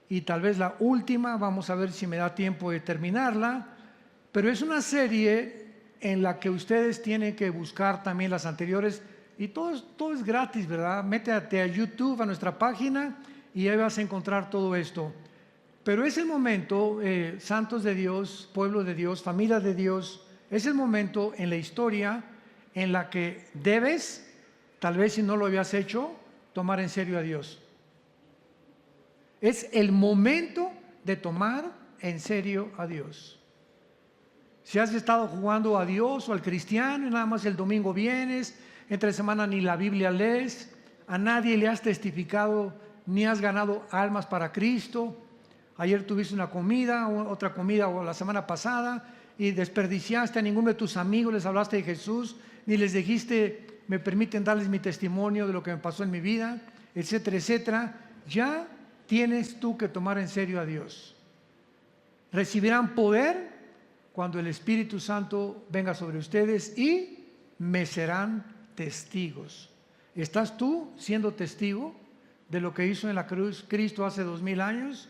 y tal vez la última, vamos a ver si me da tiempo de terminarla, pero es una serie en la que ustedes tienen que buscar también las anteriores, y todo es gratis, ¿verdad? Métete a YouTube, a nuestra página, y ahí vas a encontrar todo esto. Pero es el momento, santos de Dios, pueblo de Dios, familia de Dios, es el momento en la historia en la que debes, tal vez si no lo habías hecho, tomar en serio a Dios. Es el momento de tomar en serio a Dios. Si has estado jugando a Dios o al cristiano y nada más el domingo vienes, entre semana ni la Biblia lees, a nadie le has testificado ni has ganado almas para Cristo, ayer tuviste una comida, otra comida o la semana pasada y desperdiciaste, a ninguno de tus amigos les hablaste de Jesús, ni les dijiste, me permiten darles mi testimonio de lo que me pasó en mi vida, etcétera, etcétera, ya tienes tú que tomar en serio a Dios. Recibirán poder cuando el Espíritu Santo venga sobre ustedes y me serán testigos. ¿Estás tú siendo testigo de lo que hizo en la cruz Cristo hace 2000 años?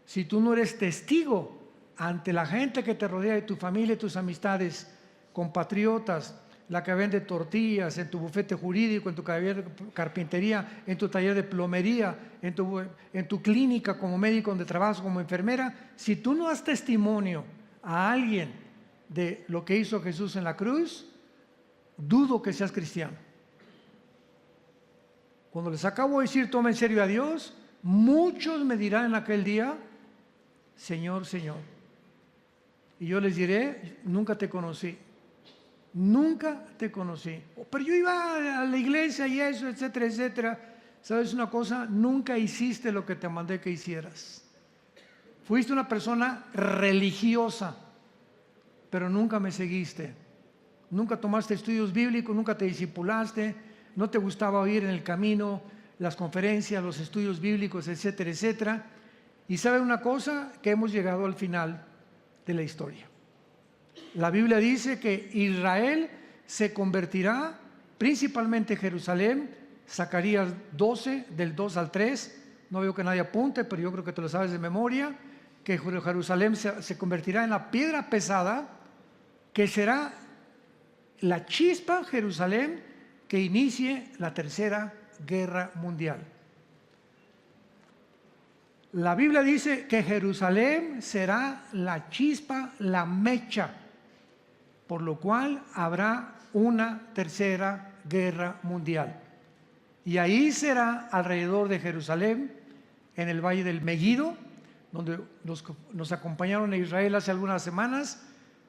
Si tú no eres testigo ante la gente que te rodea, de tu familia, tus amistades, compatriotas, la que vende tortillas, en tu bufete jurídico, en tu taller de carpintería, en tu taller de plomería, en tu clínica como médico donde trabajas como enfermera, si tú no das testimonio a alguien de lo que hizo Jesús en la cruz, dudo que seas cristiano. Cuando les acabo de decir, toma en serio a Dios, muchos me dirán en aquel día, Señor, Señor. Y yo les diré, nunca te conocí. Nunca te conocí. Pero yo iba a la iglesia y eso, etcétera, etcétera. ¿Sabes una cosa? Nunca hiciste lo que te mandé que hicieras. Fuiste una persona religiosa, pero nunca me seguiste. Nunca tomaste estudios bíblicos, nunca te discipulaste, no te gustaba oír en el camino las conferencias, los estudios bíblicos, etcétera, etcétera. Y ¿saben una cosa? Que hemos llegado al final de la historia. La Biblia dice que Israel se convertirá, principalmente Jerusalén, Zacarías 12, del 2 al 3, no veo que nadie apunte, pero yo creo que te lo sabes de memoria, que Jerusalén se convertirá en la piedra pesada, que será la chispa Jerusalén que inicie la tercera guerra mundial. La Biblia dice que Jerusalén será la chispa, la mecha, por lo cual habrá una tercera guerra mundial. Y ahí será alrededor de Jerusalén, en el valle del Megiddo, donde nos acompañaron a Israel hace algunas semanas.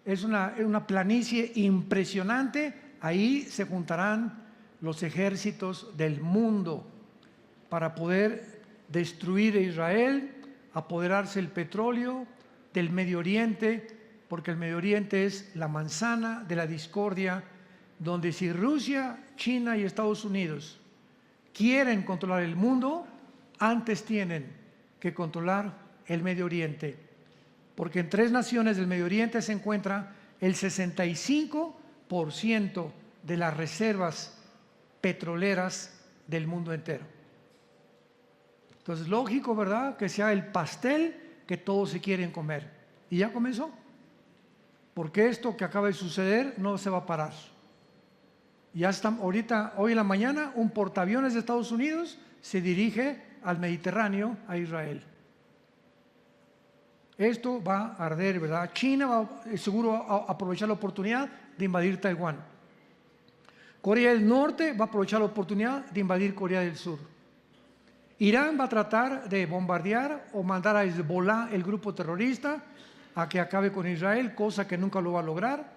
Es una planicie impresionante. Ahí se juntarán los ejércitos del mundo para poder destruir a Israel, apoderarse del petróleo, del Medio Oriente, porque el Medio Oriente es la manzana de la discordia, donde si Rusia, China y Estados Unidos quieren controlar el mundo, antes tienen que controlar el Medio Oriente, porque en 3 naciones del Medio Oriente se encuentra el 65% de las reservas petroleras del mundo entero. Entonces, lógico, ¿verdad?, que sea el pastel que todos se quieren comer. Y ya comenzó, porque esto que acaba de suceder no se va a parar. Ya están ahorita, hoy en la mañana, un portaaviones de Estados Unidos se dirige al Mediterráneo, a Israel. Esto va a arder, ¿verdad? China va seguro a aprovechar la oportunidad de invadir Taiwán. Corea del Norte va a aprovechar la oportunidad de invadir Corea del Sur. Irán va a tratar de bombardear o mandar a Hezbollah, el grupo terrorista, a que acabe con Israel, cosa que nunca lo va a lograr,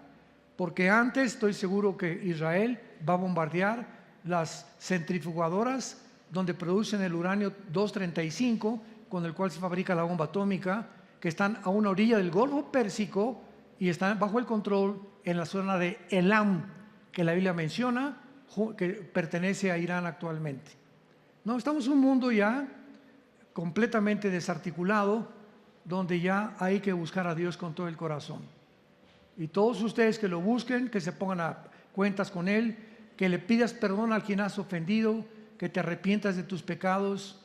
porque antes estoy seguro que Israel va a bombardear las centrifugadoras donde producen el uranio 235, con el cual se fabrica la bomba atómica, que están a una orilla del Golfo Pérsico y están bajo el control en la zona de Elam, que la Biblia menciona, que pertenece a Irán actualmente. No, estamos en un mundo ya completamente desarticulado, donde ya hay que buscar a Dios con todo el corazón. Y todos ustedes que lo busquen, que se pongan a cuentas con Él, que le pidas perdón a quien has ofendido, que te arrepientas de tus pecados,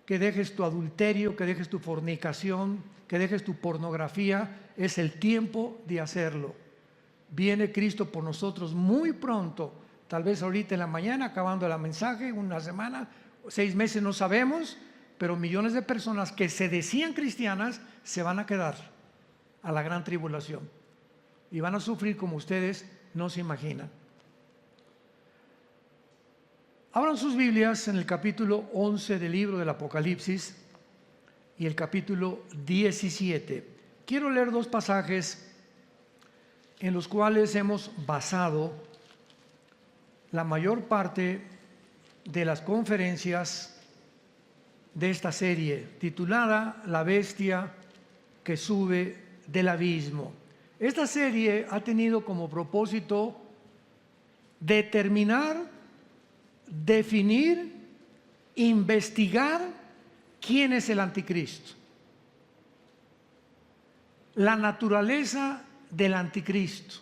que dejes tu adulterio, que dejes tu fornicación, que dejes tu pornografía. Es el tiempo de hacerlo. Viene Cristo por nosotros muy pronto, tal vez ahorita en la mañana, acabando el mensaje, una semana, 6 meses, no sabemos, pero millones de personas que se decían cristianas se van a quedar a la gran tribulación y van a sufrir como ustedes no se imaginan. Abran sus Biblias en el capítulo 11 del libro del Apocalipsis y el capítulo 17. Quiero leer 2 pasajes en los cuales hemos basado la mayor parte de las conferencias de esta serie, titulada La bestia que sube del abismo. Esta serie ha tenido como propósito determinar, definir, investigar quién es el anticristo, la naturaleza del anticristo.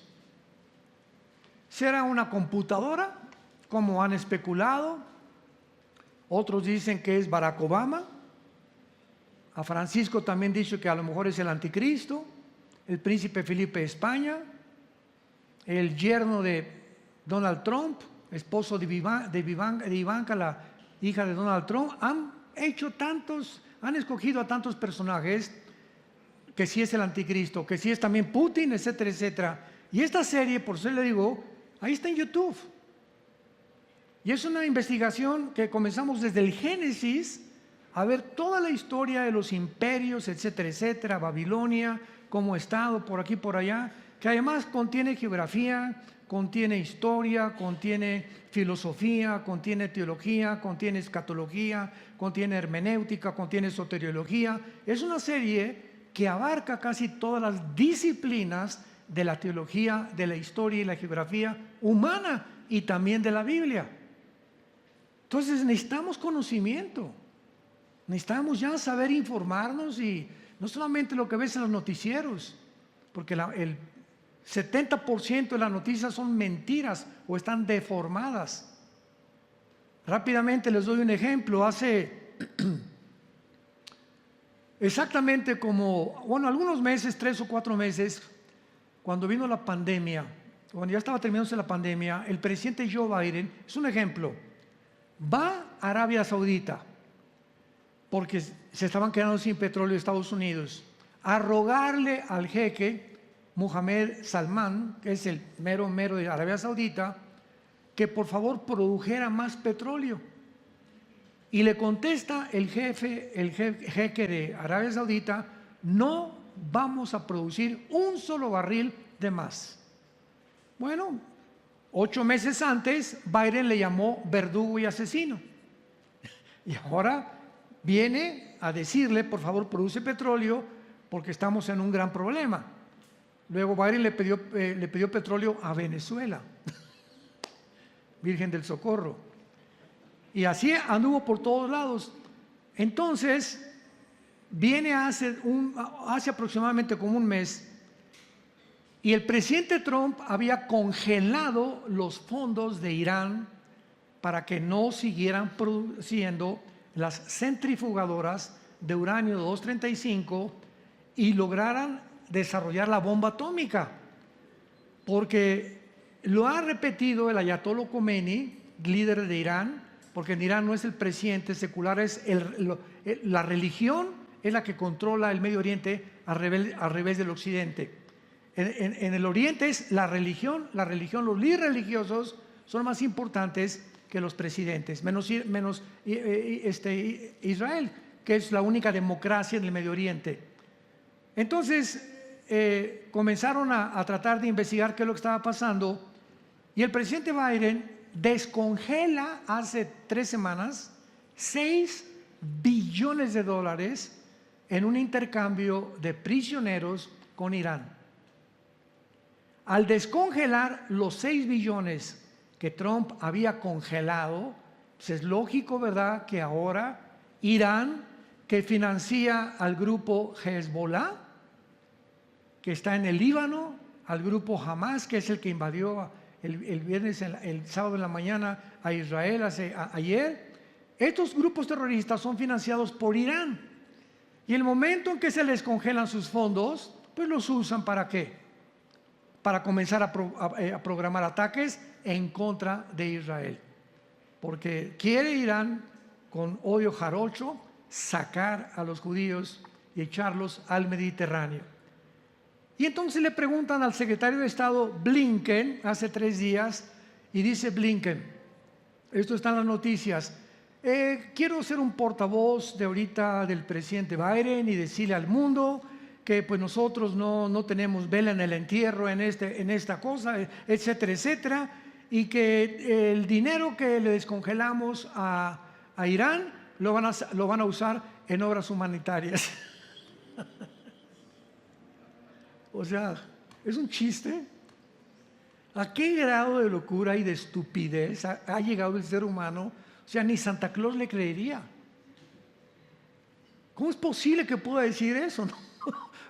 ¿Será una computadora, como han especulado? Otros dicen que es Barack Obama. A Francisco también dicho que a lo mejor es el anticristo. El príncipe Felipe de España, el yerno de Donald Trump, esposo de Ivanka, la hija de Donald Trump. Han escogido a tantos personajes, que si es el anticristo, que si es también Putin, etcétera, etcétera. Y esta serie, por eso le digo, ahí está en YouTube. Y es una investigación que comenzamos desde el Génesis a ver toda la historia de los imperios, etcétera, etcétera, Babilonia, como estado por aquí, por allá, que además contiene geografía, contiene historia, contiene filosofía, contiene teología, contiene escatología, contiene hermenéutica, contiene soteriología. Es una serie que abarca casi todas las disciplinas de la teología, de la historia y la geografía humana y también de la Biblia. Entonces necesitamos conocimiento, necesitamos ya saber informarnos, y no solamente lo que ves en los noticieros, porque el 70% de las noticias son mentiras o están deformadas. Rápidamente les doy un ejemplo. Hace exactamente algunos meses, 3 o 4 meses, cuando vino la pandemia, cuando ya estaba terminándose la pandemia, el presidente Joe Biden, es un ejemplo, va a Arabia Saudita, porque se estaban quedando sin petróleo Estados Unidos, a rogarle al jeque Mohammed Salman, que es el mero de Arabia Saudita, que por favor produjera más petróleo. Y le contesta el jeque de Arabia Saudita: no vamos a producir un solo barril de más. Bueno, 8 meses antes Biden le llamó verdugo y asesino, y ahora viene a decirle: por favor, produce petróleo porque estamos en un gran problema. Luego Biden le pidió petróleo a Venezuela, Virgen del Socorro, y así anduvo por todos lados. Entonces viene hace aproximadamente como un mes, y el presidente Trump había congelado los fondos de Irán para que no siguieran produciendo las centrifugadoras de uranio 235 y lograran desarrollar la bomba atómica, porque lo ha repetido el ayatollah Khomeini, líder de Irán, porque en Irán no es el presidente secular, es la religión es la que controla el Medio Oriente al revés del Occidente. En el Oriente es la religión, los líderes religiosos son más importantes que los presidentes, menos Israel, que es la única democracia en el Medio Oriente. Entonces comenzaron a tratar de investigar qué es lo que estaba pasando, y el presidente Biden descongela hace 3 semanas $6 billones en un intercambio de prisioneros con Irán. Al descongelar los 6 billones que Trump había congelado, pues es lógico, ¿verdad?, que ahora Irán, que financia al grupo Hezbollah, que está en el Líbano, al grupo Hamas, que es el que invadió el sábado en la mañana a Israel ayer, Estos grupos terroristas son financiados por Irán. Y el momento en que se les congelan sus fondos, pues los usan ¿para qué? Para comenzar a programar ataques en contra de Israel. Porque quiere Irán, con odio jarocho, sacar a los judíos y echarlos al Mediterráneo. Y entonces le preguntan al secretario de Estado Blinken hace 3 días, y dice Blinken, esto está en las noticias, quiero ser un portavoz de ahorita del presidente Biden y decirle al mundo que pues nosotros no tenemos vela en el entierro en esta cosa, etcétera, etcétera, y que el dinero que le descongelamos a Irán lo van a usar en obras humanitarias. O sea, es un chiste. ¿A qué grado de locura y de estupidez ha llegado el ser humano? O sea, ni Santa Claus le creería. ¿Cómo es posible que pueda decir eso?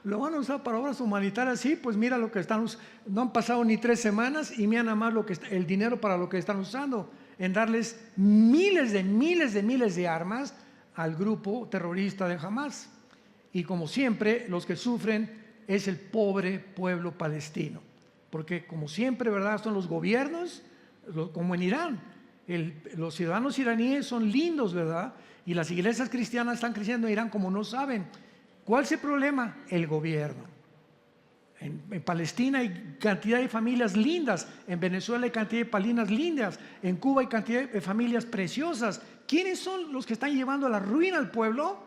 Lo van a usar para obras humanitarias. Sí, pues mira lo que están. No han pasado ni 3 semanas y mira nada más el dinero para lo que están usando, en darles miles de armas al grupo terrorista de Hamas. Y como siempre, los que sufren es el pobre pueblo palestino. Porque como siempre, ¿verdad? Son los gobiernos, como en Irán. Los ciudadanos iraníes son lindos, ¿verdad? Y las iglesias cristianas están creciendo en Irán como no saben. ¿Cuál es el problema? El gobierno. En Palestina hay cantidad de familias lindas, en Venezuela hay cantidad de familias lindas, en Cuba hay cantidad de familias preciosas. ¿Quiénes son los que están llevando a la ruina al pueblo?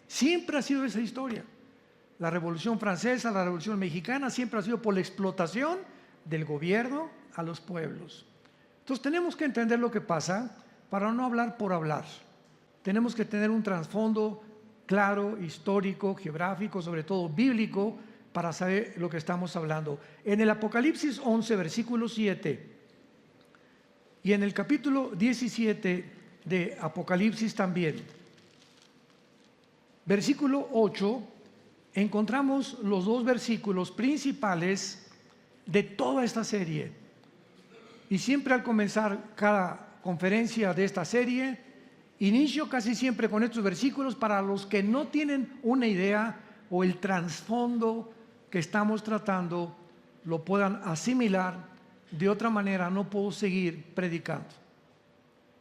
Siempre ha sido esa historia. La Revolución Francesa, la Revolución Mexicana, siempre ha sido por la explotación del gobierno a los pueblos. Entonces tenemos que entender lo que pasa para no hablar por hablar. Tenemos que tener un trasfondo claro, histórico, geográfico, sobre todo bíblico, para saber lo que estamos hablando. En el Apocalipsis 11, versículo 7, y en el capítulo 17 de Apocalipsis también, versículo 8, encontramos los 2 versículos principales de toda esta serie. Y siempre al comenzar cada conferencia de esta serie, inicio casi siempre con estos versículos para los que no tienen una idea o el trasfondo que estamos tratando lo puedan asimilar. De otra manera no puedo seguir predicando,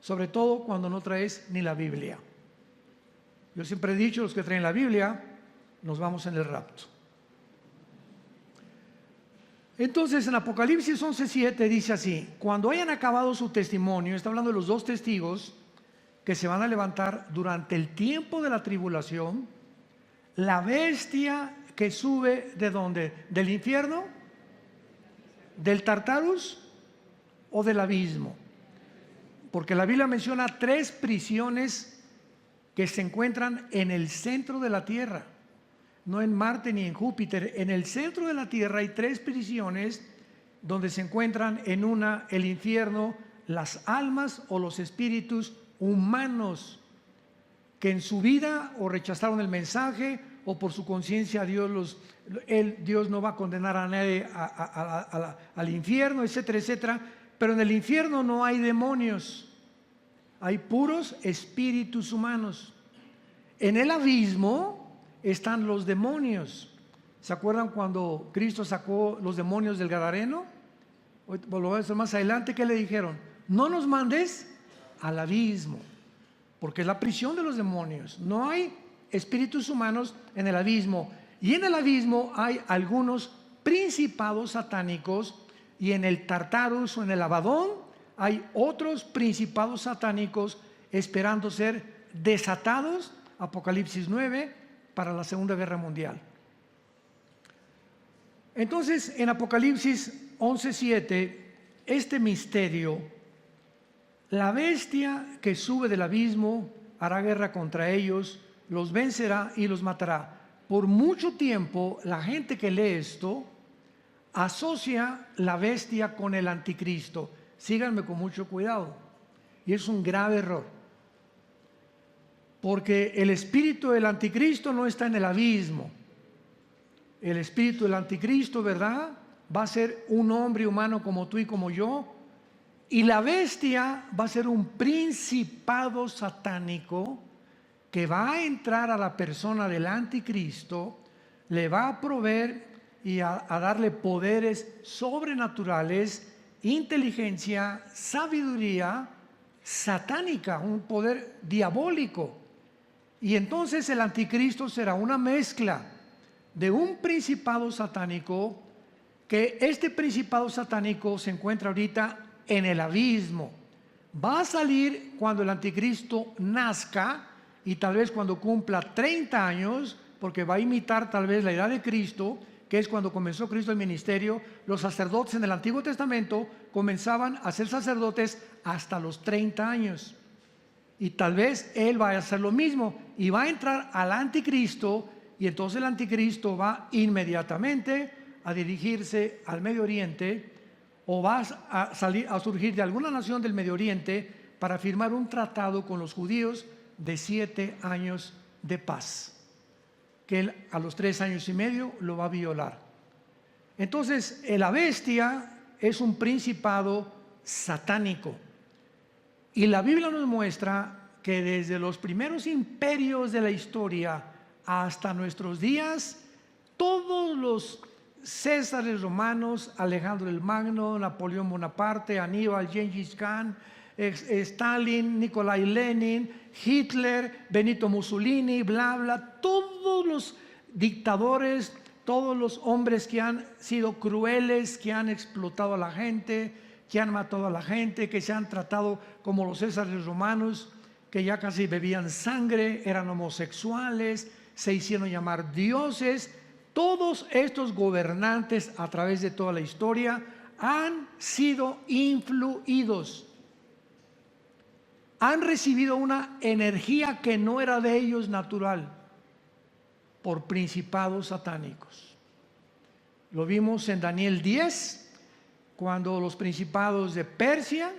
sobre todo cuando no traes ni la Biblia. Yo siempre he dicho, los que traen la Biblia nos vamos en el rapto. Entonces en Apocalipsis 11:7 dice así: cuando hayan acabado su testimonio, está hablando de los 2 testigos que se van a levantar durante el tiempo de la tribulación, la bestia que sube ¿de dónde? ¿Del infierno? ¿Del Tartarus o del abismo? Porque la Biblia menciona 3 prisiones que se encuentran en el centro de la tierra, no en Marte ni en Júpiter. En el centro de la tierra hay 3 prisiones donde se encuentran en una el infierno, las almas o los espíritus humanos que en su vida o rechazaron el mensaje o por su conciencia Dios no va a condenar a nadie al infierno, etcétera, etcétera. Pero en el infierno no hay demonios, hay puros espíritus humanos. En el abismo están los demonios. ¿Se acuerdan cuando Cristo sacó los demonios del Gadareno? Lo voy a decir más adelante. ¿Qué le dijeron? No nos mandes al abismo, porque es la prisión de los demonios. No hay espíritus humanos en el abismo. Y en el abismo hay algunos principados satánicos, y en el Tartarus o en el Abadón hay otros principados satánicos esperando ser desatados, Apocalipsis 9, para la Segunda Guerra Mundial. Entonces en Apocalipsis 11:7, este misterio, la bestia que sube del abismo hará guerra contra ellos, los vencerá y los matará. Por mucho tiempo la gente que lee esto asocia la bestia con el anticristo. Síganme con mucho cuidado, y es un grave error, porque el espíritu del anticristo no está en el abismo. El espíritu del anticristo, ¿verdad?, va a ser un hombre humano como tú y como yo, Y la bestia va a ser un principado satánico que va a entrar a la persona del anticristo, le va a proveer y a darle poderes sobrenaturales, inteligencia, sabiduría satánica, un poder diabólico. Y entonces el anticristo será una mezcla de un principado satánico, que este principado satánico se encuentra ahorita en el abismo. Va a salir cuando el anticristo nazca y tal vez cuando cumpla 30 años, porque va a imitar tal vez la edad de Cristo, que es cuando comenzó Cristo el ministerio. Los sacerdotes en el Antiguo Testamento comenzaban a ser sacerdotes hasta los 30 años. Y tal vez él va a hacer lo mismo y va a entrar al anticristo, y entonces el anticristo va inmediatamente a dirigirse al Medio Oriente, o va a surgir de alguna nación del Medio Oriente para firmar un tratado con los judíos de 7 años de paz, que él a los 3 años y medio lo va a violar. Entonces la bestia es un principado satánico, y la Biblia nos muestra que desde los primeros imperios de la historia hasta nuestros días, todos los Césares romanos, Alejandro el Magno, Napoleón Bonaparte, Aníbal, Gengis Khan, Stalin, Nikolai Lenin, Hitler, Benito Mussolini, bla, bla, todos los dictadores, todos los hombres que han sido crueles, que han explotado a la gente, que han matado a la gente, que se han tratado como los Césares romanos, que ya casi bebían sangre, eran homosexuales, se hicieron llamar dioses. Todos estos gobernantes a través de toda la historia han sido influidos, han recibido una energía que no era de ellos natural, por principados satánicos. Lo vimos en Daniel 10, cuando los principados de Persia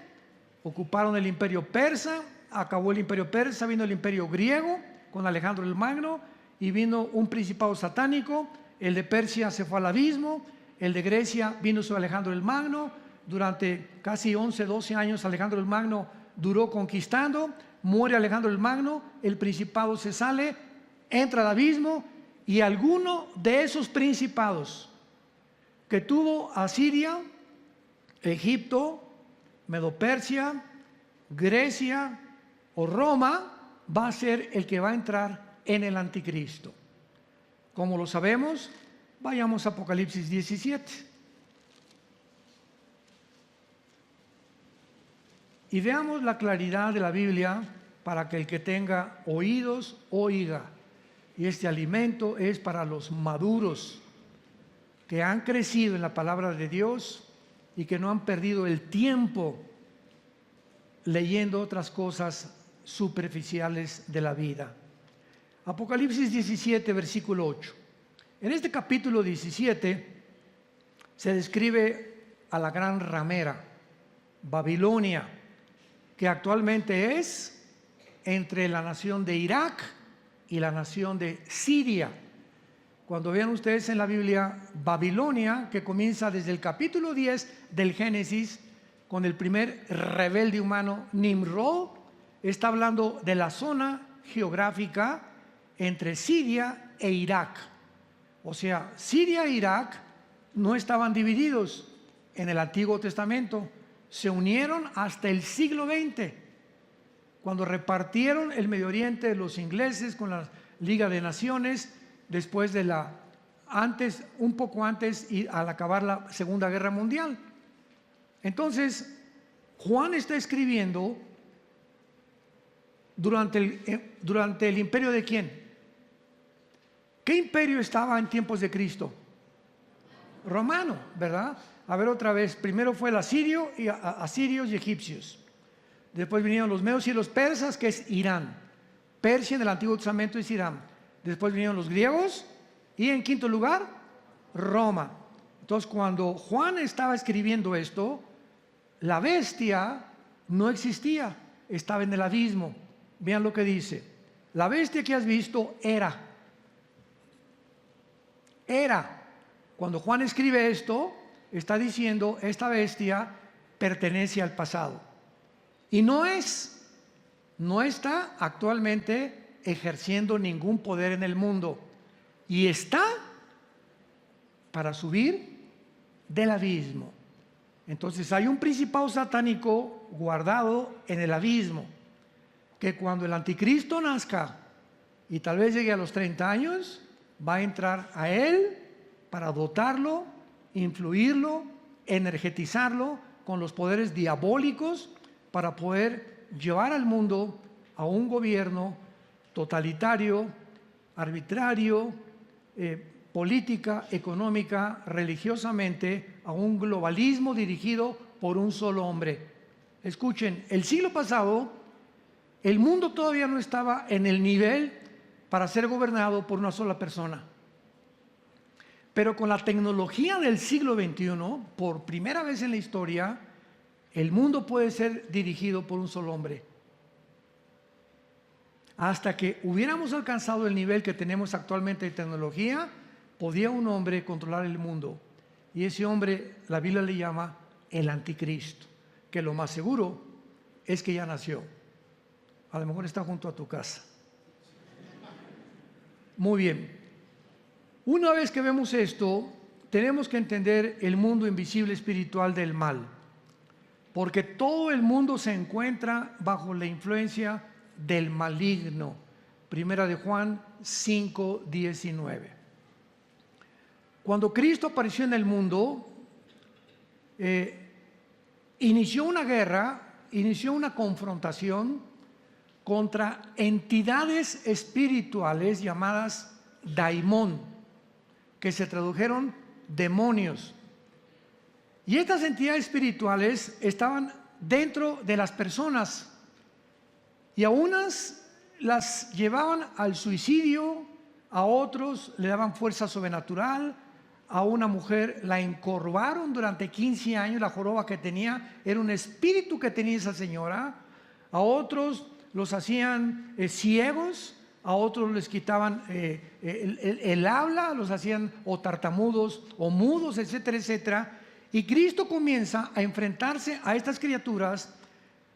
ocuparon el imperio persa. Acabó el imperio persa, vino el imperio griego con Alejandro el Magno, y vino un principado satánico. El de Persia se fue al abismo, el de Grecia vino sobre Alejandro el Magno. Durante casi 11, 12 años Alejandro el Magno duró conquistando. Muere Alejandro el Magno, el principado se sale, entra al abismo, y alguno de esos principados que tuvo Asiria, Egipto, Medo-Persia, Grecia o Roma, va a ser el que va a entrar en el anticristo. ¿Cómo lo sabemos? Vayamos a Apocalipsis 17. Y veamos la claridad de la Biblia para que el que tenga oídos oiga. Y este alimento es para los maduros, que han crecido en la palabra de Dios y que no han perdido el tiempo leyendo otras cosas superficiales de la vida. Apocalipsis 17, versículo 8. En este capítulo 17 se describe a la gran ramera, Babilonia, que actualmente es entre la nación de Irak y la nación de Siria. Cuando vean ustedes en la Biblia Babilonia, que comienza desde el capítulo 10 del Génesis, con el primer rebelde humano, Nimrod, está hablando de la zona geográfica entre Siria e Irak. O sea, Siria e Irak no estaban divididos en el Antiguo Testamento, se unieron hasta el siglo XX, cuando repartieron el Medio Oriente los ingleses con la Liga de Naciones, después de un poco antes, y al acabar la Segunda Guerra Mundial. Entonces, Juan está escribiendo durante el imperio de ¿quién? ¿Qué imperio estaba en tiempos de Cristo? Romano, ¿verdad? A ver otra vez, primero fue el asirio, y asirios y egipcios. Después vinieron los medos y los persas, que es Irán. Persia en el Antiguo Testamento es Irán. Después vinieron los griegos y en quinto lugar, Roma. Entonces, cuando Juan estaba escribiendo esto, la bestia no existía, estaba en el abismo. Vean lo que dice: la bestia que has visto era. Cuando Juan escribe esto, está diciendo, esta bestia pertenece al pasado. Y no está actualmente ejerciendo ningún poder en el mundo. Y está para subir del abismo. Entonces hay un principado satánico guardado en el abismo, que cuando el anticristo nazca y tal vez llegue a los 30 años, va a entrar a él para dotarlo, influirlo, energetizarlo con los poderes diabólicos para poder llevar al mundo a un gobierno totalitario, arbitrario, política, económica, religiosamente, a un globalismo dirigido por un solo hombre. Escuchen, el siglo pasado, el mundo todavía no estaba en el nivel para ser gobernado por una sola persona. Pero con la tecnología del siglo XXI, por primera vez en la historia, el mundo puede ser dirigido por un solo hombre. Hasta que hubiéramos alcanzado el nivel que tenemos actualmente de tecnología, podía un hombre controlar el mundo. Y ese hombre, la Biblia le llama el anticristo, que lo más seguro es que ya nació. A lo mejor está junto a tu casa. Muy bien. Una vez que vemos esto, tenemos que entender el mundo invisible espiritual del mal. Porque todo el mundo se encuentra bajo la influencia del maligno. Primera de Juan 5:19. Cuando Cristo apareció en el mundo, inició una guerra, inició una confrontación contra entidades espirituales llamadas daimón, que se tradujeron demonios. Y estas entidades espirituales estaban dentro de las personas y a unas las llevaban al suicidio, a otros le daban fuerza sobrenatural, a una mujer la encorvaron durante 15 años, la joroba que tenía era un espíritu que tenía esa señora, a otros los hacían ciegos, a otros les quitaban el habla, los hacían o tartamudos o mudos, etcétera, etcétera. Y Cristo comienza a enfrentarse a estas criaturas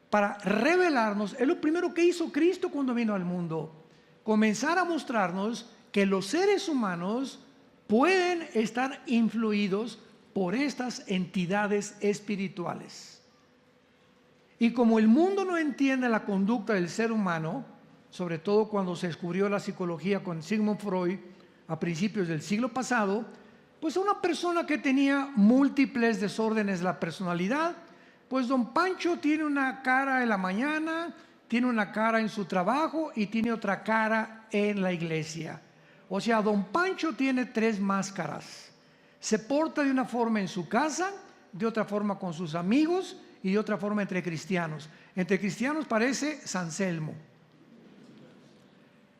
para revelarnos. Es lo primero que hizo Cristo cuando vino al mundo, comenzar a mostrarnos que los seres humanos pueden estar influidos por estas entidades espirituales. Y como el mundo no entiende la conducta del ser humano, sobre todo cuando se descubrió la psicología con Sigmund Freud a principios del siglo pasado, pues una persona que tenía múltiples desórdenes de la personalidad, pues don Pancho tiene una cara en la mañana, tiene una cara en su trabajo y tiene otra cara en la iglesia. O sea, don Pancho tiene 3 máscaras. Se porta de una forma en su casa, de otra forma con sus amigos y de otra forma entre cristianos. Entre cristianos parece San Selmo.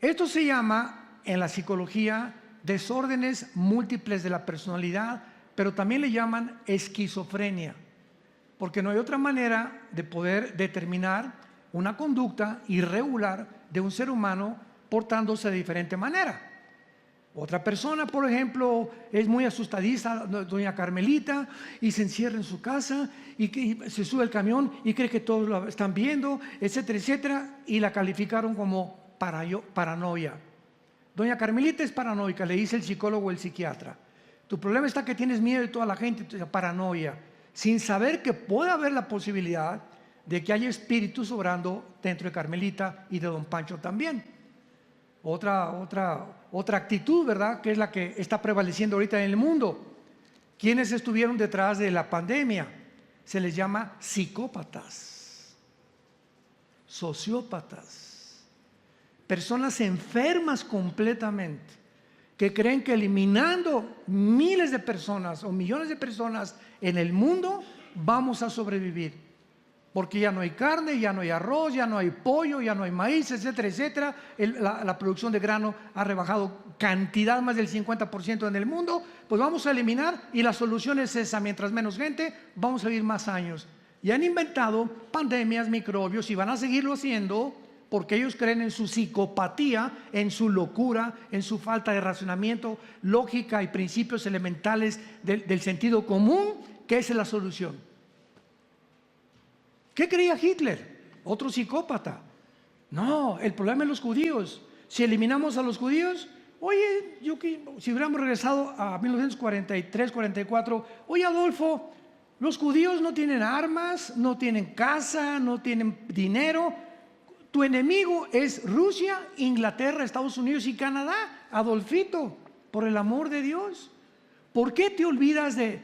Esto se llama en la psicología desórdenes múltiples de la personalidad, pero también le llaman esquizofrenia, porque no hay otra manera de poder determinar una conducta irregular de un ser humano portándose de diferente manera. Otra persona, por ejemplo, es muy asustadiza, doña Carmelita, y se encierra en su casa y se sube al camión y cree que todos lo están viendo, etcétera, etcétera, y la calificaron como paranoia. Doña Carmelita es paranoica, le dice el psicólogo o el psiquiatra. Tu problema está que tienes miedo de toda la gente, paranoia, sin saber que puede haber la posibilidad de que haya espíritus obrando dentro de Carmelita y de don Pancho también. Otra actitud, ¿verdad?, que es la que está prevaleciendo ahorita en el mundo. ¿Quiénes estuvieron detrás de la pandemia? Se les llama psicópatas, sociópatas, personas enfermas completamente, que creen que eliminando miles de personas o millones de personas en el mundo vamos a sobrevivir. Porque ya no hay carne, ya no hay arroz, ya no hay pollo, ya no hay maíz, etcétera, etcétera. La producción de grano ha rebajado cantidad más del 50% en el mundo. Pues vamos a eliminar y la solución es esa: mientras menos gente, vamos a vivir más años. Y han inventado pandemias, microbios, y van a seguirlo haciendo porque ellos creen en su psicopatía, en su locura, en su falta de razonamiento, lógica y principios elementales del sentido común, que esa es la solución. ¿Qué creía Hitler? Otro psicópata. No, el problema es los judíos. Si eliminamos a los judíos, oye, si hubiéramos regresado a 1943, 44, oye Adolfo, los judíos no tienen armas, no tienen casa, no tienen dinero. Tu enemigo es Rusia, Inglaterra, Estados Unidos y Canadá. Adolfito, por el amor de Dios, ¿por qué te olvidas de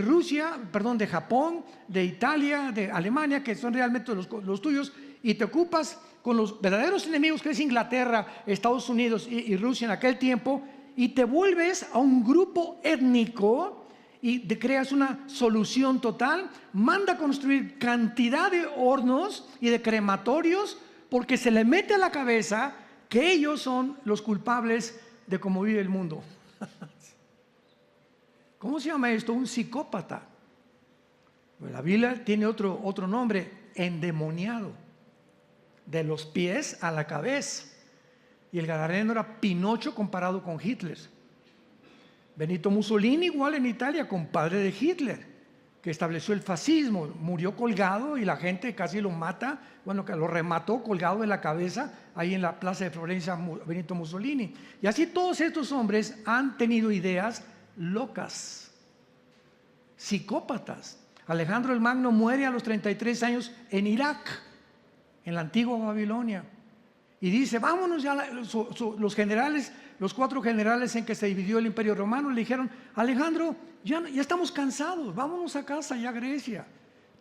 Rusia, perdón, de Japón, de Italia, de Alemania, que son realmente los tuyos, y te ocupas con los verdaderos enemigos, que es Inglaterra, Estados Unidos y Rusia en aquel tiempo, y te vuelves a un grupo étnico y te creas una solución total? Manda a construir cantidad de hornos y de crematorios, porque se le mete a la cabeza que ellos son los culpables de cómo vive el mundo. ¿Cómo se llama esto? Un psicópata. La Biblia tiene otro nombre: endemoniado, de los pies a la cabeza. Y el gadareno era Pinocho comparado con Hitler. Benito Mussolini, igual en Italia, compadre de Hitler, que estableció el fascismo, murió colgado y la gente casi lo mata, bueno, que lo remató colgado de la cabeza ahí en la plaza de Florencia, Benito Mussolini. Y así todos estos hombres han tenido ideas locas, psicópatas. Alejandro el Magno muere a los 33 años en Irak, en la antigua Babilonia, y dice: vámonos ya. Los generales, los 4 generales en que se dividió el Imperio Romano, le dijeron: Alejandro, ya estamos cansados, vámonos a casa ya a Grecia.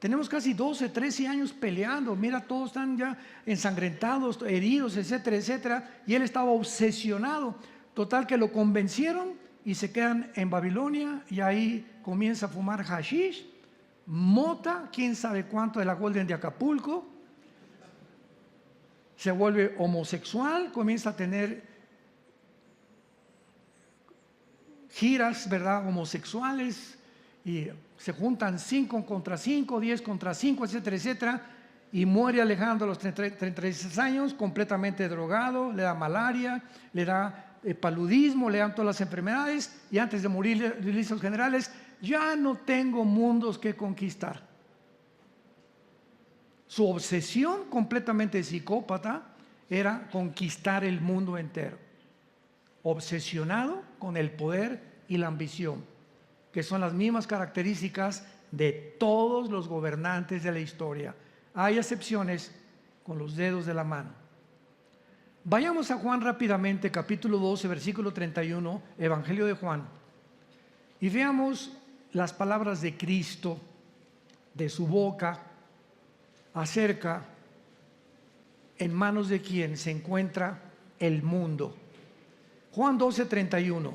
Tenemos casi 12, 13 años peleando, mira, todos están ya ensangrentados, heridos, etcétera, etcétera. Y él estaba obsesionado. Total que lo convencieron y se quedan en Babilonia, y ahí comienza a fumar hashish, mota, quién sabe cuánto de la Golden de Acapulco. Se vuelve homosexual, comienza a tener giras, ¿verdad?, homosexuales, y se juntan 5 contra 5, 10 contra 5, etcétera, etcétera. Y muere Alejandro a los 36 años, completamente drogado, le da malaria, le da paludismo, le dan todas las enfermedades, y antes de morir le dice a los generales: ya no tengo mundos que conquistar. Su obsesión completamente psicópata era conquistar el mundo entero, obsesionado con el poder y la ambición, que son las mismas características de todos los gobernantes de la historia. Hay excepciones con los dedos de la mano. Vayamos a Juan rápidamente, capítulo 12, versículo 31, Evangelio de Juan, y veamos las palabras de Cristo, de su boca, acerca en manos de quién se encuentra el mundo. Juan 12, 31.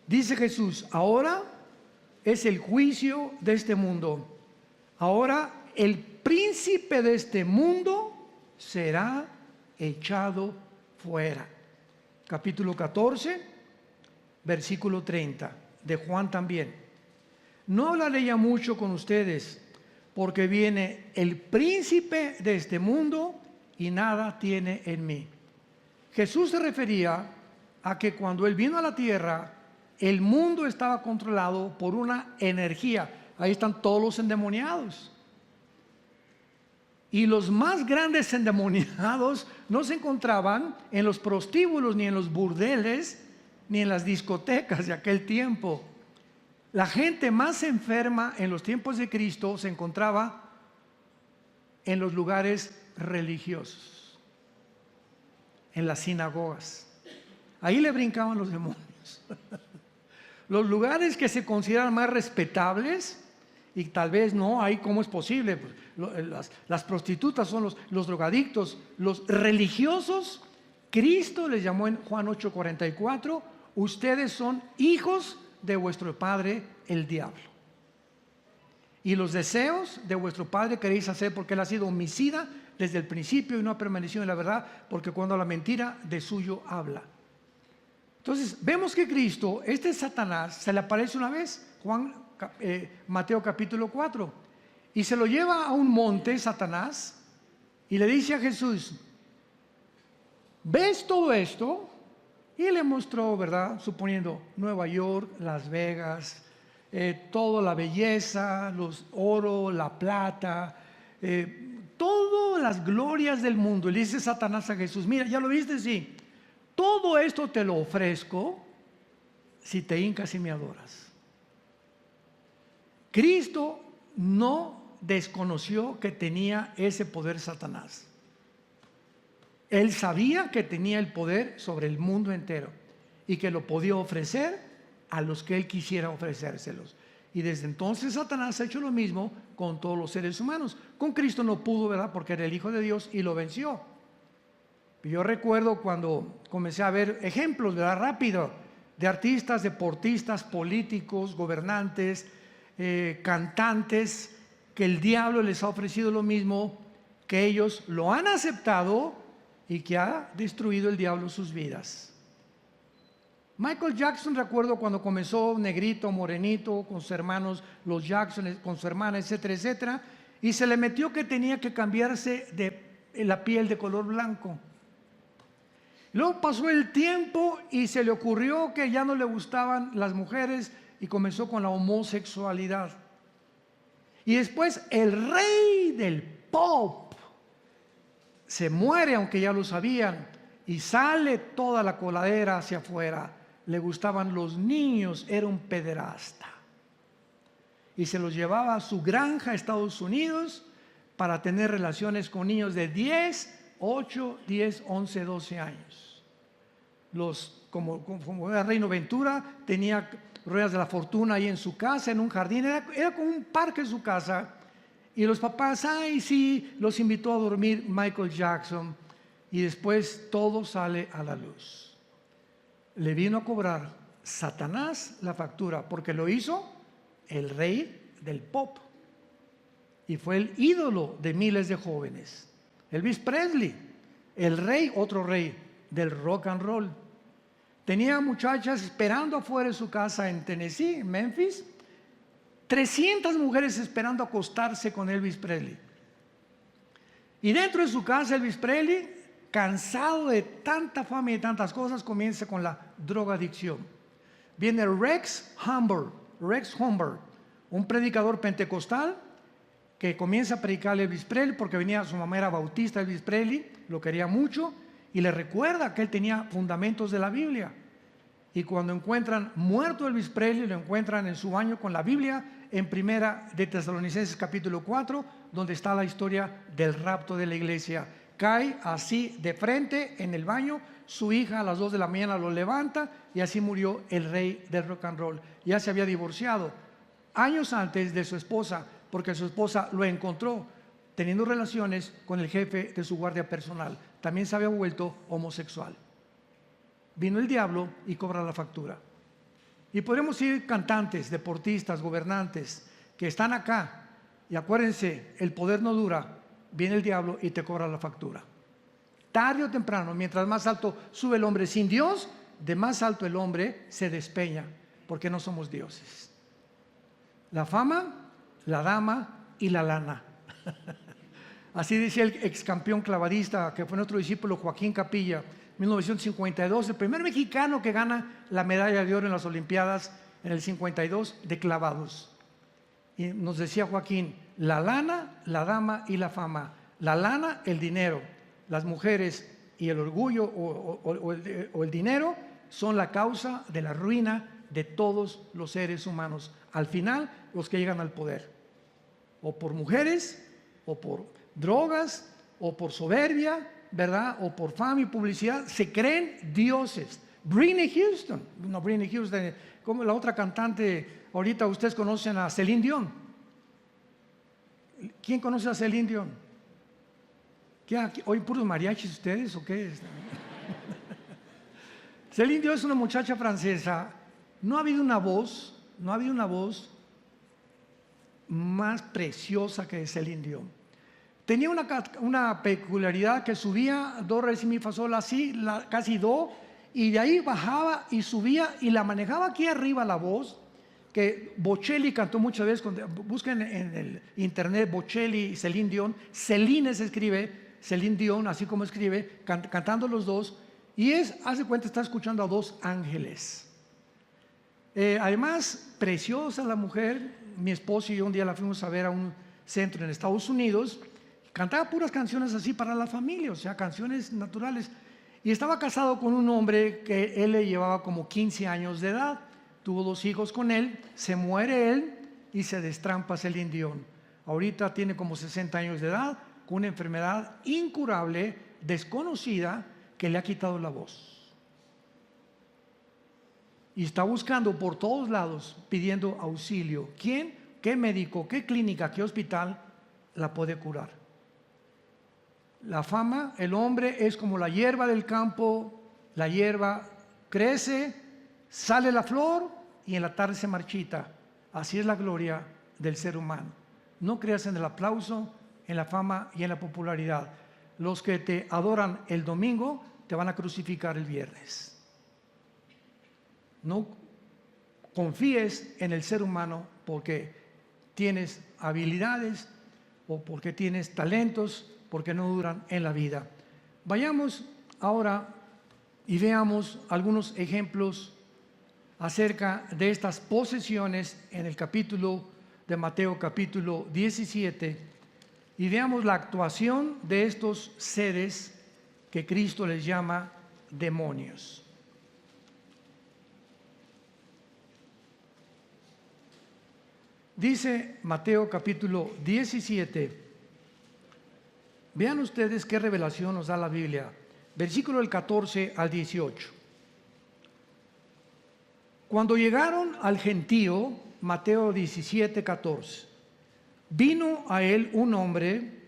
Dice Jesús: ahora es el juicio de este mundo. Ahora el príncipe de este mundo será echado fuera. Capítulo 14, versículo 30 de Juan también. No hablaré ya mucho con ustedes, porque viene el príncipe de este mundo y nada tiene en mí. Jesús se refería a que cuando Él vino a la tierra, el mundo estaba controlado por una energía. Ahí están todos los endemoniados. Y los más grandes endemoniados no se encontraban en los prostíbulos, ni en los burdeles, ni en las discotecas de aquel tiempo. La gente más enferma en los tiempos de Cristo se encontraba en los lugares religiosos, en las sinagogas. Ahí le brincaban los demonios. Los lugares que se consideran más respetables, y tal vez no, ahí cómo es posible, las prostitutas son los drogadictos, los religiosos. Cristo les llamó en Juan 8:44: ustedes son hijos de vuestro padre el diablo, y los deseos de vuestro padre queréis hacer, porque él ha sido homicida desde el principio y no ha permanecido en la verdad, porque cuando la mentira de suyo habla. Entonces vemos que Cristo, este Satanás, se le aparece una vez, Mateo capítulo 4, y se lo lleva a un monte, Satanás, y le dice a Jesús: ¿ves todo esto? Y le mostró, ¿verdad?, suponiendo Nueva York, Las Vegas, toda la belleza, los oro, la plata, todas las glorias del mundo. Le dice Satanás a Jesús: mira, ¿ya lo viste? Sí. Todo esto te lo ofrezco si te hincas y me adoras. Cristo no desconoció que tenía ese poder Satanás. Él sabía que tenía el poder sobre el mundo entero y que lo podía ofrecer a los que él quisiera ofrecérselos. Y desde entonces Satanás ha hecho lo mismo con todos los seres humanos. Con Cristo no pudo, ¿verdad? Porque era el Hijo de Dios y lo venció. Yo recuerdo cuando comencé a ver ejemplos, ¿verdad? Rápido, de artistas, deportistas, políticos, gobernantes, cantantes, que el diablo les ha ofrecido lo mismo, que ellos lo han aceptado y que ha destruido el diablo sus vidas. Michael Jackson, recuerdo cuando comenzó negrito, morenito, con sus hermanos, los Jackson, con su hermana, etcétera, etcétera, y se le metió que tenía que cambiarse de la piel de color blanco. Luego pasó el tiempo y se le ocurrió que ya no le gustaban las mujeres y comenzó con la homosexualidad. Y después el rey del pop se muere, aunque ya lo sabían, y sale toda la coladera hacia afuera. Le gustaban los niños, era un pederasta. Y se los llevaba a su granja a Estados Unidos para tener relaciones con niños de 10, 8, 10, 11, 12 años. Como era Reino Ventura, tenía ruedas de la fortuna ahí en su casa, en un jardín, era como un parque en su casa. Y los papás, ay sí, los invitó a dormir Michael Jackson. Y después todo sale a la luz. Le vino a cobrar Satanás la factura, porque lo hizo el rey del pop. Y fue el ídolo de miles de jóvenes. Elvis Presley, el rey, otro rey del rock and roll. Tenía muchachas esperando afuera de su casa en Tennessee, en Memphis. 300 mujeres esperando acostarse con Elvis Presley. Y dentro de su casa, Elvis Presley, cansado de tanta fama y de tantas cosas, comienza con la drogadicción. Viene Rex Humbard, un predicador pentecostal que comienza a predicar a Elvis Presley porque su mamá era bautista. Elvis Presley lo quería mucho y le recuerda que él tenía fundamentos de la Biblia. Y cuando encuentran muerto Elvis Presley, lo encuentran en su baño con la Biblia en Primera de Tesalonicenses capítulo 4, donde está la historia del rapto de la iglesia. Cae así de frente en el baño, su hija a las 2 de la mañana lo levanta y así murió el rey del rock and roll. Ya se había divorciado años antes de su esposa, porque su esposa lo encontró teniendo relaciones con el jefe de su guardia personal. También se había vuelto homosexual. Vino el diablo y cobra la factura. Y podemos ir cantantes, deportistas, gobernantes que están acá, y acuérdense, el poder no dura. Viene el diablo y te cobra la factura. Tarde o temprano, mientras más alto sube el hombre sin Dios, de más alto el hombre se despeña, porque no somos dioses. La fama, la dama y la lana. Así decía el ex campeón clavadista, que fue nuestro discípulo Joaquín Capilla, 1952, el primer mexicano que gana la medalla de oro en las Olimpiadas en el 52 de clavados. Y nos decía Joaquín: la lana, la dama y la fama. La lana, el dinero. Las mujeres y el orgullo o el dinero son la causa de la ruina de todos los seres humanos. Al final, los que llegan al poder, o por mujeres, o por drogas, o por soberbia, ¿verdad? O por fama y publicidad, se creen dioses. Britney Houston, como la otra cantante, ahorita ustedes conocen a Celine Dion. ¿Quién conoce a Celine Dion? ¿Qué, hoy puros mariachis ustedes o qué? Celine Dion es una muchacha francesa. No ha habido una voz más preciosa que Celine Dion. Tenía una peculiaridad que subía do, re, si, mi, fa, sol, así, casi do, y de ahí bajaba y subía y la manejaba aquí arriba la voz, que Bocelli cantó muchas veces. Busquen en el internet Bocelli y Celine Dion. Celine se escribe, Celine Dion, así como escribe, cantando los dos, y hace cuenta, está escuchando a dos ángeles. Además, preciosa la mujer. Mi esposo y yo un día la fuimos a ver a un centro en Estados Unidos. Cantaba puras canciones así para la familia, o sea, canciones naturales. Y estaba casado con un hombre que él le llevaba como 15 años de edad. Tuvo 2 hijos con él, se muere él y se destrampa Celine Dion. Ahorita tiene como 60 años de edad, con una enfermedad incurable, desconocida, que le ha quitado la voz. Y está buscando por todos lados, pidiendo auxilio. ¿Quién, qué médico, qué clínica, qué hospital la puede curar? La fama, el hombre es como la hierba del campo. La hierba crece, sale la flor y en la tarde se marchita. Así es la gloria del ser humano. No creas en el aplauso, en la fama y en la popularidad. Los que te adoran el domingo te van a crucificar el viernes. No confíes en el ser humano porque tienes habilidades o porque tienes talentos, porque no duran en la vida. Vayamos ahora y veamos algunos ejemplos acerca de estas posesiones en el capítulo de Mateo, capítulo 17, y veamos la actuación de estos seres que Cristo les llama demonios. Dice Mateo capítulo 17, vean ustedes qué revelación nos da la Biblia, versículo del 14 al 18. Cuando llegaron al gentío, Mateo 17, 14, vino a él un hombre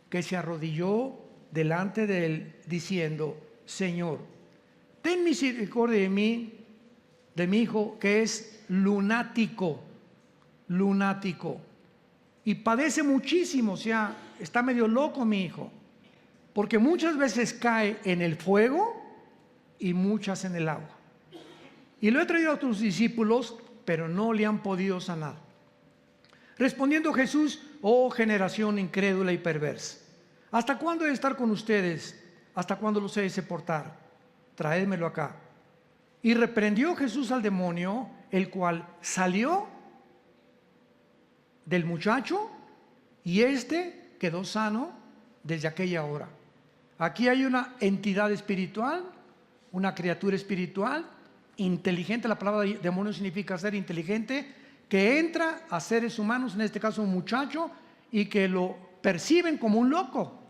que se arrodilló delante de él diciendo: Señor, ten misericordia de mi hijo que es lunático, y padece muchísimo, o sea, está medio loco mi hijo, porque muchas veces cae en el fuego y muchas en el agua. Y lo he traído a tus discípulos, pero no le han podido sanar. Respondiendo Jesús: oh generación incrédula y perversa, ¿hasta cuándo he de estar con ustedes? ¿Hasta cuándo los he de soportar? Traédmelo acá. Y reprendió Jesús al demonio, el cual salió del muchacho, y éste quedó sano desde aquella hora. Aquí hay una entidad espiritual, una criatura espiritual inteligente. La palabra demonio significa ser inteligente, que entra a seres humanos, en este caso un muchacho, y que lo perciben como un loco,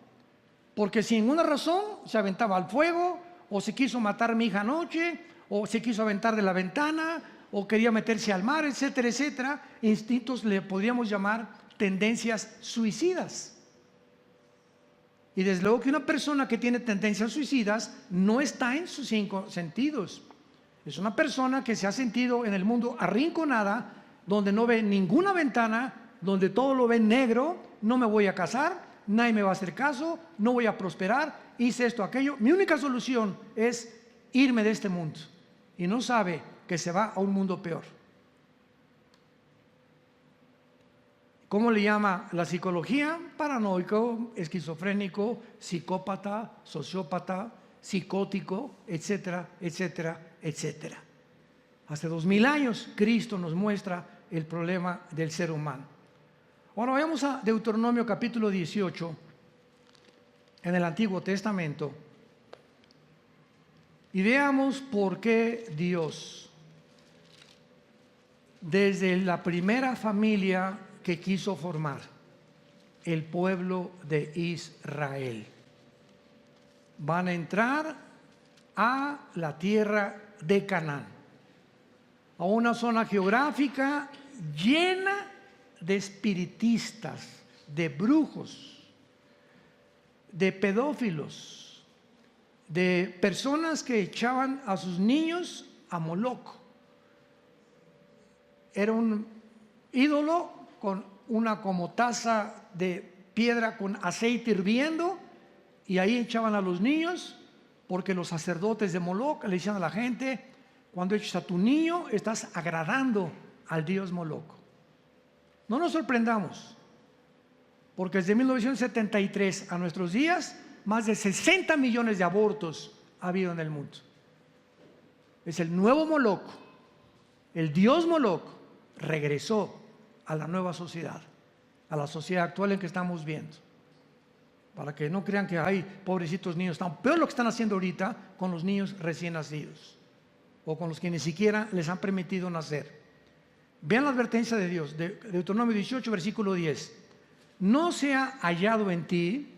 porque sin ninguna razón se aventaba al fuego, o se quiso matar a mi hija anoche, o se quiso aventar de la ventana, o quería meterse al mar, etcétera, etcétera. Instintos le podríamos llamar tendencias suicidas. Y desde luego que una persona que tiene tendencias suicidas no está en sus 5 sentidos. Es una persona que se ha sentido en el mundo arrinconada, donde no ve ninguna ventana, donde todo lo ve negro. No me voy a casar, nadie me va a hacer caso, no voy a prosperar, hice esto, aquello. Mi única solución es irme de este mundo. Y no sabe que se va a un mundo peor. ¿Cómo le llama la psicología? Paranoico, esquizofrénico, psicópata, sociópata, psicótico, etcétera, etcétera, etcétera. Hace 2000 años Cristo nos muestra el problema del ser humano. Ahora vayamos a Deuteronomio capítulo 18 en el Antiguo Testamento y veamos por qué Dios, desde la primera familia que quiso formar, el pueblo de Israel, van a entrar a la tierra de Canaán, a una zona geográfica llena de espiritistas, de brujos, de pedófilos, de personas que echaban a sus niños a Moloc. Era un ídolo con una como taza de piedra con aceite hirviendo, y ahí echaban a los niños, porque los sacerdotes de Moloc le decían a la gente: cuando eches a tu niño estás agradando al dios Moloc. No nos sorprendamos, porque desde 1973 a nuestros días más de 60 millones de abortos ha habido en el mundo. Es el nuevo Moloc. El dios Moloch regresó a la nueva sociedad, a la sociedad actual en que estamos viendo. Para que no crean que hay pobrecitos niños, están peor lo que están haciendo ahorita con los niños recién nacidos o con los que ni siquiera les han permitido nacer. Vean la advertencia de Dios, de Deuteronomio 18, versículo 10. No sea hallado en ti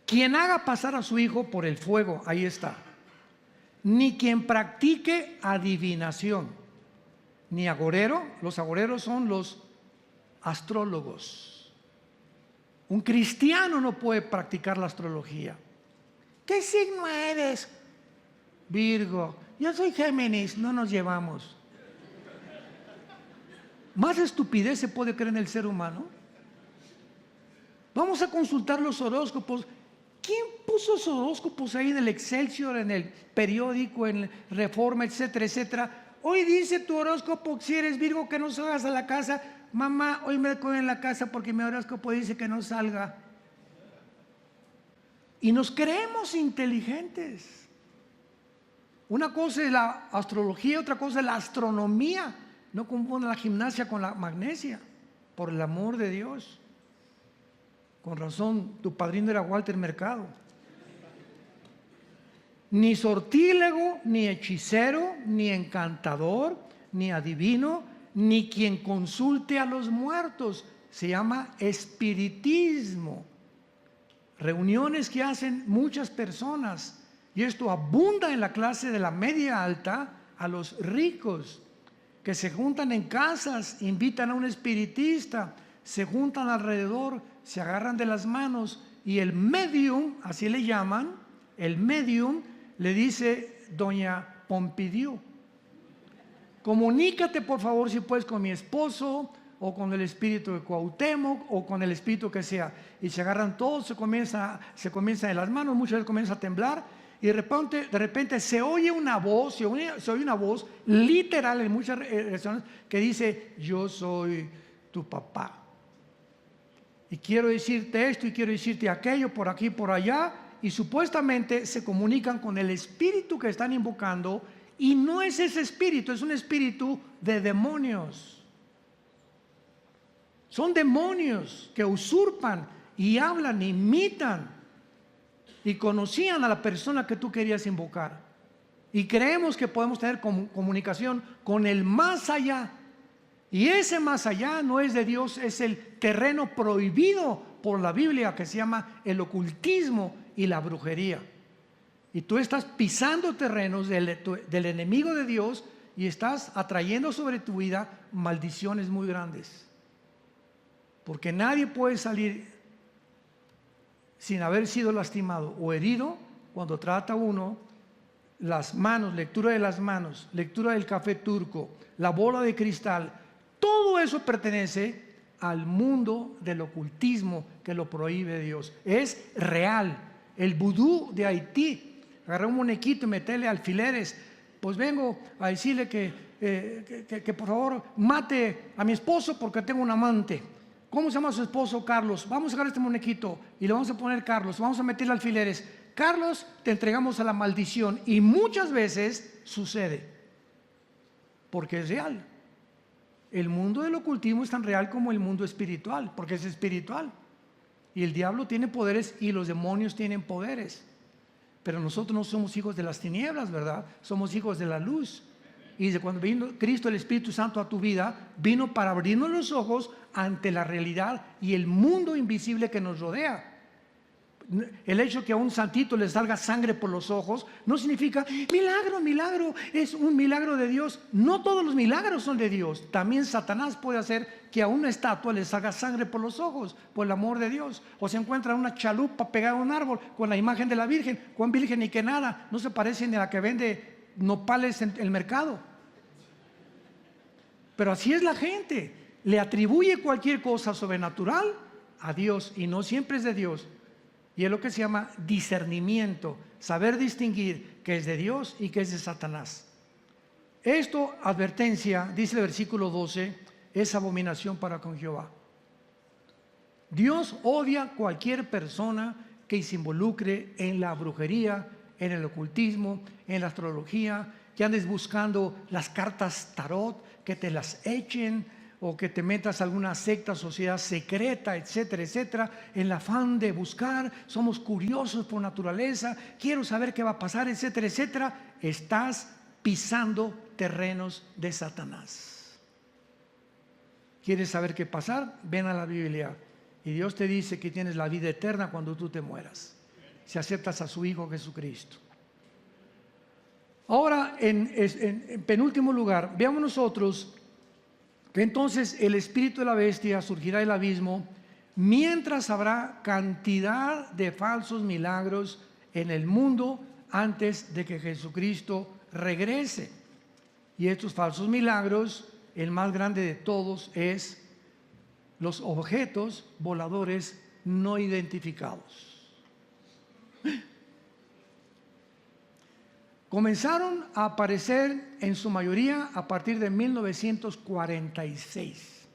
quien haga pasar a su hijo por el fuego, ahí está, ni quien practique adivinación, ni agorero. Los agoreros son los astrólogos. Un cristiano no puede practicar la astrología. ¿Qué signo eres? Virgo. Yo soy Géminis. No nos llevamos. ¿Más estupidez se puede creer en el ser humano? Vamos a consultar los horóscopos. ¿Quién puso esos horóscopos ahí en el Excelsior, en el periódico, en Reforma, etcétera, etcétera? Hoy dice tu horóscopo, si eres Virgo, que no salgas a la casa. Mamá, hoy me quedo en la casa porque mi horóscopo dice que no salga. Y nos creemos inteligentes. Una cosa es la astrología, otra cosa es la astronomía. No confundan la gimnasia con la magnesia, por el amor de Dios. Con razón, tu padrino era Walter Mercado. Ni sortílego, ni hechicero, ni encantador, ni adivino, ni quien consulte a los muertos. Se llama espiritismo. Reuniones que hacen muchas personas. Y esto abunda en la clase de la media alta, a los ricos, que se juntan en casas, invitan a un espiritista, se juntan alrededor, se agarran de las manos y el medium, así le llaman, el medium le dice: doña Pompidiu, comunícate por favor si puedes con mi esposo o con el espíritu de Cuauhtémoc o con el espíritu que sea. Y se agarran todos, se comienza de las manos, muchas veces comienza a temblar. Y de repente se oye una voz, se oye una voz literal en muchas regiones que dice: yo soy tu papá. Y quiero decirte esto y quiero decirte aquello, por aquí, por allá. Y supuestamente se comunican con el espíritu que están invocando. Y no es ese espíritu, es un espíritu de demonios. Son demonios que usurpan y hablan, imitan. Y conocían a la persona que tú querías invocar. Y creemos que podemos tener comunicación con el más allá. Y ese más allá no es de Dios, es el terreno prohibido por la Biblia, que se llama el ocultismo y la brujería. Y tú estás pisando terrenos del enemigo de Dios y estás atrayendo sobre tu vida maldiciones muy grandes. Porque nadie puede salir sin haber sido lastimado o herido cuando trata uno las manos, lectura de las manos, lectura del café turco, la bola de cristal. Todo eso pertenece al mundo del ocultismo que lo prohíbe Dios. Es real. El vudú de Haití, agarrar un muñequito y meterle alfileres. Pues vengo a decirle que por favor mate a mi esposo porque tengo un amante. ¿Cómo se llama su esposo? Carlos. Vamos a agarrar este muñequito y le vamos a poner Carlos. Vamos a meterle alfileres. Carlos, te entregamos a la maldición. Y muchas veces sucede porque es real. El mundo del ocultismo es tan real como el mundo espiritual, porque es espiritual. Y el diablo tiene poderes y los demonios tienen poderes. Pero nosotros no somos hijos de las tinieblas, ¿verdad? Somos hijos de la luz. Y desde cuando vino Cristo, el Espíritu Santo a tu vida, vino para abrirnos los ojos ante la realidad y el mundo invisible que nos rodea. El hecho que a un santito le salga sangre por los ojos no significa milagro, es un milagro de Dios. No todos los milagros son de Dios. También Satanás puede hacer que a una estatua le salga sangre por los ojos, por el amor de Dios. O se encuentra una chalupa pegada a un árbol con la imagen de la Virgen. ¿Cuán virgen ni que nada? No se parece ni a la que vende nopales en el mercado. Pero así es la gente. Le atribuye cualquier cosa sobrenatural a Dios y no siempre es de Dios. Y es lo que se llama discernimiento, saber distinguir qué es de Dios y qué es de Satanás. Esto, advertencia, dice el versículo 12, es abominación para con Jehová. Dios odia cualquier persona que se involucre en la brujería, en el ocultismo, en la astrología, que andes buscando las cartas tarot, que te las echen, o que te metas a alguna secta, sociedad secreta, etcétera, etcétera, en el afán de buscar, somos curiosos por naturaleza, quiero saber qué va a pasar, etcétera, etcétera. Estás pisando terrenos de Satanás. ¿Quieres saber qué pasar? Ven a la Biblia y Dios te dice que tienes la vida eterna cuando tú te mueras, si aceptas a su Hijo Jesucristo. Ahora, en penúltimo lugar, veamos nosotros que entonces el espíritu de la bestia surgirá del abismo, mientras habrá cantidad de falsos milagros en el mundo antes de que Jesucristo regrese. Y estos falsos milagros, el más grande de todos es los objetos voladores no identificados. Comenzaron a aparecer en su mayoría a partir de 1946.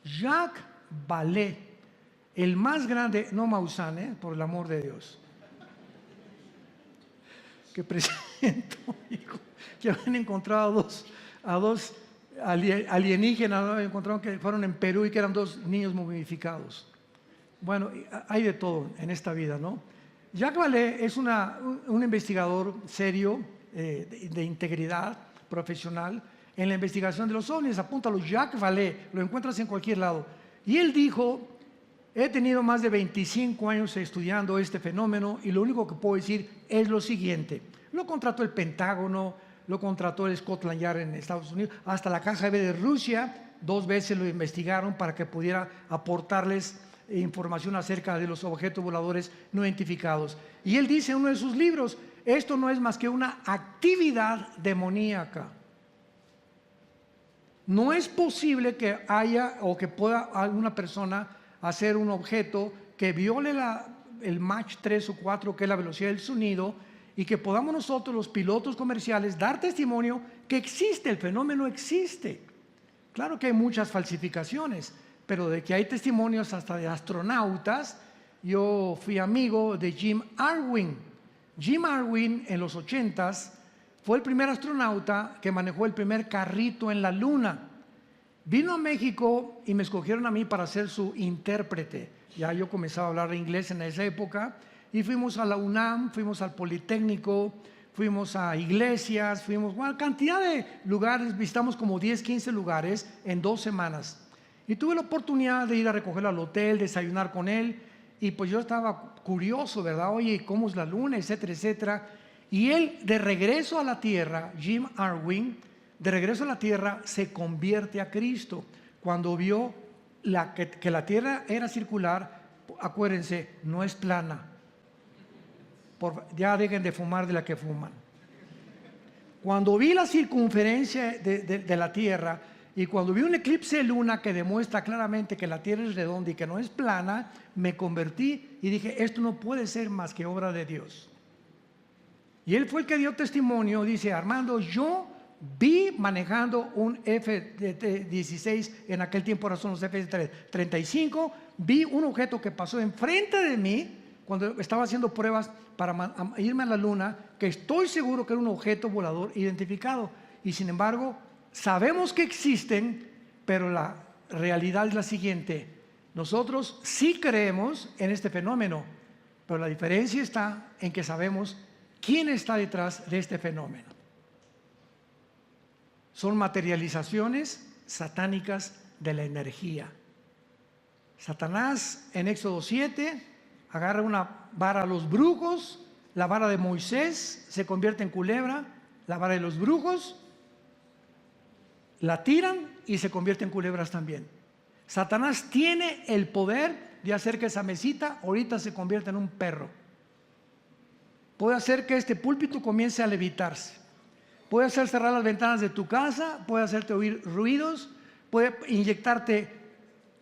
Jacques Vallée, el más grande, no Maussan, por el amor de Dios, que presentó, que habían encontrado a dos alienígenas, ¿no? Encontraron que fueron en Perú y que eran 2 niños momificados. Bueno, hay de todo en esta vida, ¿no? Jacques Vallée es un investigador serio, de integridad profesional en la investigación de los ovnis. Apúntalo, Jacques Vallée, lo encuentras en cualquier lado. Y él dijo: he tenido más de 25 años estudiando este fenómeno y lo único que puedo decir es lo siguiente. Lo contrató el Pentágono, lo contrató el Scotland Yard en Estados Unidos, hasta la KGB de Rusia, 2 veces lo investigaron para que pudiera aportarles información acerca de los objetos voladores no identificados. Y él dice en uno de sus libros: esto no es más que una actividad demoníaca. No es posible que haya o que pueda alguna persona hacer un objeto que viole el Mach 3 o 4, que es la velocidad del sonido, y que podamos nosotros, los pilotos comerciales, dar testimonio que existe, el fenómeno existe. Claro que hay muchas falsificaciones, pero de que hay testimonios hasta de astronautas. Yo fui amigo de Jim Irwin. Jim Irwin en los 80s fue el primer astronauta que manejó el primer carrito en la luna. Vino a México y me escogieron a mí para ser su intérprete. Ya yo comenzaba a hablar inglés en esa época y fuimos a la UNAM, fuimos al Politécnico, fuimos a iglesias, fuimos a cantidad de lugares, visitamos como 10, 15 lugares en 2 semanas. Y tuve la oportunidad de ir a recogerlo al hotel, desayunar con él, y pues yo estaba curioso, ¿verdad? Oye, ¿cómo es la luna? Etcétera, etcétera. Y él, de regreso a la tierra, Jim Irwin, de regreso a la tierra, se convierte a Cristo. Cuando vio que la tierra era circular, acuérdense, no es plana. Ya dejen de fumar de la que fuman. Cuando vi la circunferencia de la tierra, y cuando vi un eclipse de luna que demuestra claramente que la tierra es redonda y que no es plana, me convertí y dije: esto no puede ser más que obra de Dios. Y él fue el que dio testimonio. Dice: Armando, yo vi manejando un F-16, en aquel tiempo ahora son los F-35, vi un objeto que pasó enfrente de mí cuando estaba haciendo pruebas para irme a la luna, que estoy seguro que era un objeto volador identificado. Y sin embargo, sabemos que existen, pero la realidad es la siguiente: nosotros sí creemos en este fenómeno, pero la diferencia está en que sabemos quién está detrás de este fenómeno. Son materializaciones satánicas de la energía. Satanás en Éxodo 7 agarra una vara a los brujos, la vara de Moisés se convierte en culebra, la vara de los brujos la tiran y se convierte en culebras también. Satanás tiene el poder de hacer que esa mesita ahorita se convierta en un perro. Puede hacer que este púlpito comience a levitarse. Puede hacer cerrar las ventanas de tu casa, puede hacerte oír ruidos, puede inyectarte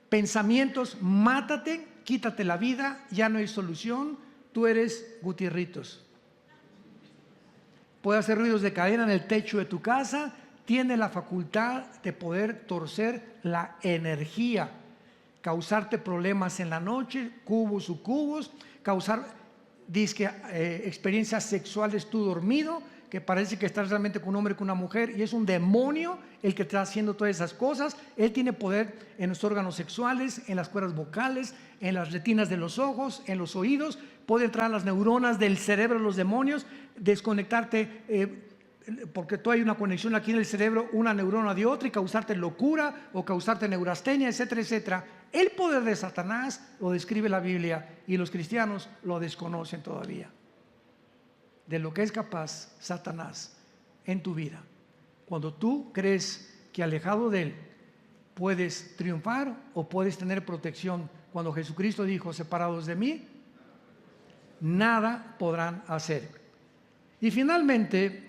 pensamientos: mátate, quítate la vida, ya no hay solución, tú eres Gutierritos. Puede hacer ruidos de cadena en el techo de tu casa. Tiene la facultad de poder torcer la energía, causarte problemas en la noche, cubos o cubos, causar experiencias sexuales tú dormido, que parece que está realmente con un hombre, con una mujer, y es un demonio el que está haciendo todas esas cosas. Él tiene poder en los órganos sexuales, en las cuerdas vocales, en las retinas de los ojos, en los oídos. Puede entrar a las neuronas del cerebro de los demonios, desconectarte, porque tú hay una conexión aquí en el cerebro, una neurona de otra, y causarte locura o causarte neurastenia, etcétera, etcétera. El poder de Satanás lo describe la Biblia y los cristianos lo desconocen todavía. De lo que es capaz Satanás en tu vida. Cuando tú crees que alejado de él puedes triunfar o puedes tener protección, cuando Jesucristo dijo: separados de mí, nada podrán hacer. Y finalmente,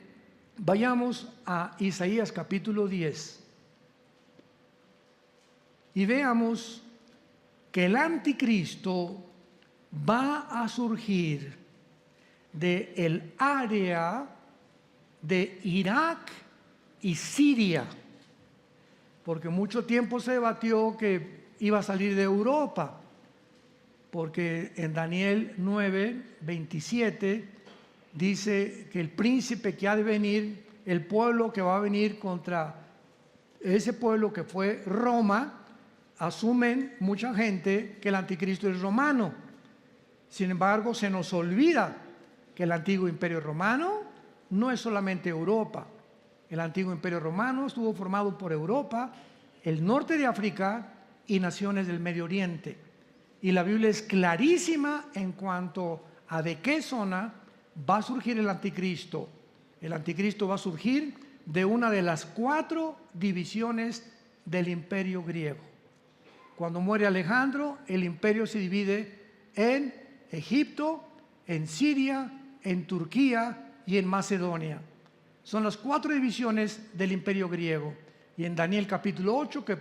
vayamos a Isaías capítulo 10 y veamos que el anticristo va a surgir del área de Irak y Siria, porque mucho tiempo se debatió que iba a salir de Europa, porque en Daniel 9:27 dice que el príncipe que ha de venir, el pueblo que va a venir contra ese pueblo que fue Roma, asumen mucha gente que el anticristo es romano. Sin embargo, se nos olvida que el antiguo imperio romano no es solamente Europa. El antiguo imperio romano estuvo formado por Europa, el norte de África y naciones del Medio Oriente. Y la Biblia es clarísima en cuanto a de qué zona va a surgir el anticristo. El anticristo va a surgir de una de las 4 divisiones del imperio griego. Cuando muere Alejandro, el imperio se divide en Egipto, en Siria, en Turquía y en Macedonia. Son las 4 divisiones del imperio griego. Y en Daniel capítulo 8, que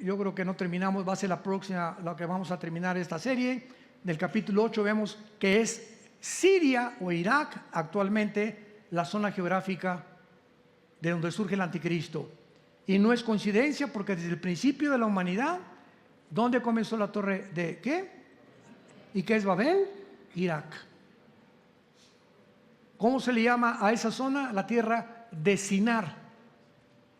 yo creo que no terminamos, va a ser la próxima, la que vamos a terminar esta serie, del capítulo 8 vemos que es Siria o Irak actualmente la zona geográfica de donde surge el anticristo. Y no es coincidencia, porque desde el principio de la humanidad, ¿dónde comenzó la torre de qué? ¿Y qué es Babel? Irak. ¿Cómo se le llama a esa zona? La tierra de Sinar.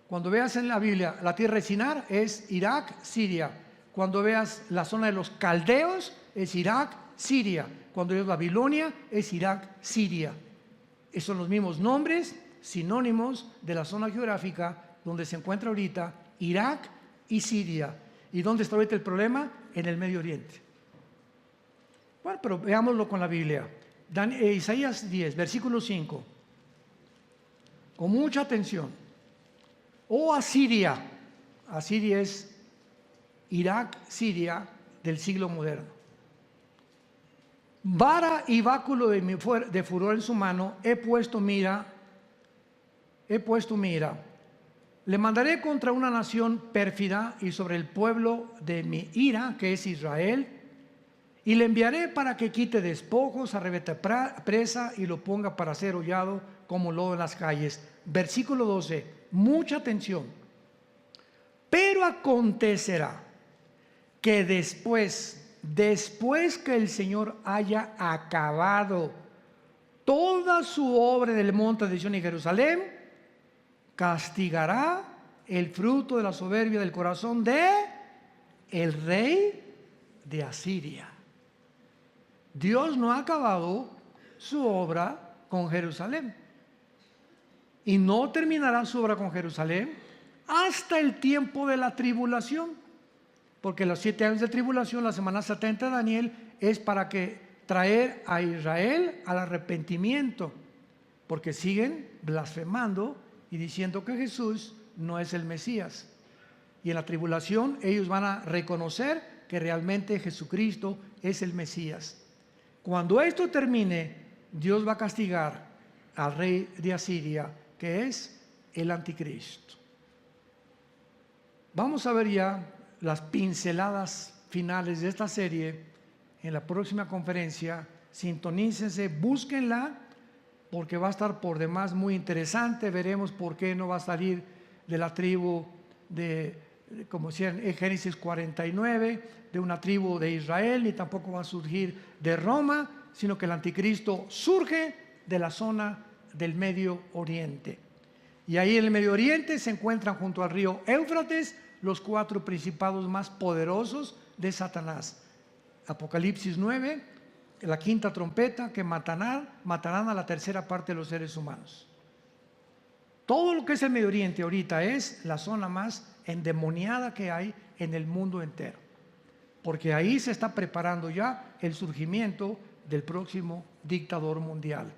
Cuando veas en la Biblia la tierra de Sinar es Irak, Siria. Cuando veas la zona de los caldeos es Irak, Siria. Cuando veas Babilonia es Irak, Siria. Esos son los mismos nombres, sinónimos de la zona geográfica donde se encuentra ahorita Irak y Siria. ¿Y dónde está ahorita el problema? En el Medio Oriente. Bueno, pero veámoslo con la Biblia. Isaías 10, versículo 5. Con mucha atención. Oh Asiria. Asiria es Irak, Siria del siglo moderno. Vara y báculo de furor en su mano, he puesto mira. Le mandaré contra una nación pérfida y sobre el pueblo de mi ira, que es Israel, y le enviaré para que quite despojos, arrebate presa y lo ponga para ser hollado como lodo en las calles. Versículo 12, mucha atención. Pero acontecerá que después que el Señor haya acabado toda su obra en el monte de Sion y Jerusalén, castigará el fruto de la soberbia del corazón de el rey de Asiria. Dios no ha acabado su obra con Jerusalén y no terminará su obra con Jerusalén hasta el tiempo de la tribulación, porque los 7 años de tribulación, la semana 70 de Daniel, es para que traer a Israel al arrepentimiento, porque siguen blasfemando y diciendo que Jesús no es el Mesías. Y en la tribulación ellos van a reconocer que realmente Jesucristo es el Mesías. Cuando esto termine, Dios va a castigar al rey de Asiria, que es el anticristo. Vamos a ver ya las pinceladas finales de esta serie en la próxima conferencia. Sintonícense, búsquenla, porque va a estar por demás muy interesante. Veremos por qué no va a salir de la tribu como decía en Génesis 49, de una tribu de Israel, ni tampoco va a surgir de Roma, sino que el anticristo surge de la zona del Medio Oriente. Y ahí en el Medio Oriente se encuentran junto al río Éufrates los 4 principados más poderosos de Satanás. Apocalipsis 9, la 5ª trompeta, que matarán a la 1/3 parte de los seres humanos. Todo lo que es el Medio Oriente ahorita es la zona más endemoniada que hay en el mundo entero, porque ahí se está preparando ya el surgimiento del próximo dictador mundial.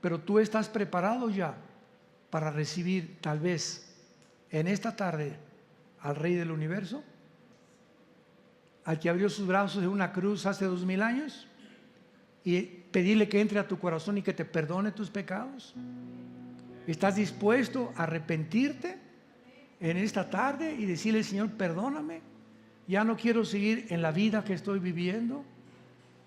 Pero tú estás preparado ya para recibir tal vez en esta tarde al Rey del Universo, al que abrió sus brazos en una cruz hace 2000 años, y pedirle que entre a tu corazón y que te perdone tus pecados. ¿Estás dispuesto a arrepentirte en esta tarde y decirle: Señor, perdóname, ya no quiero seguir en la vida que estoy viviendo,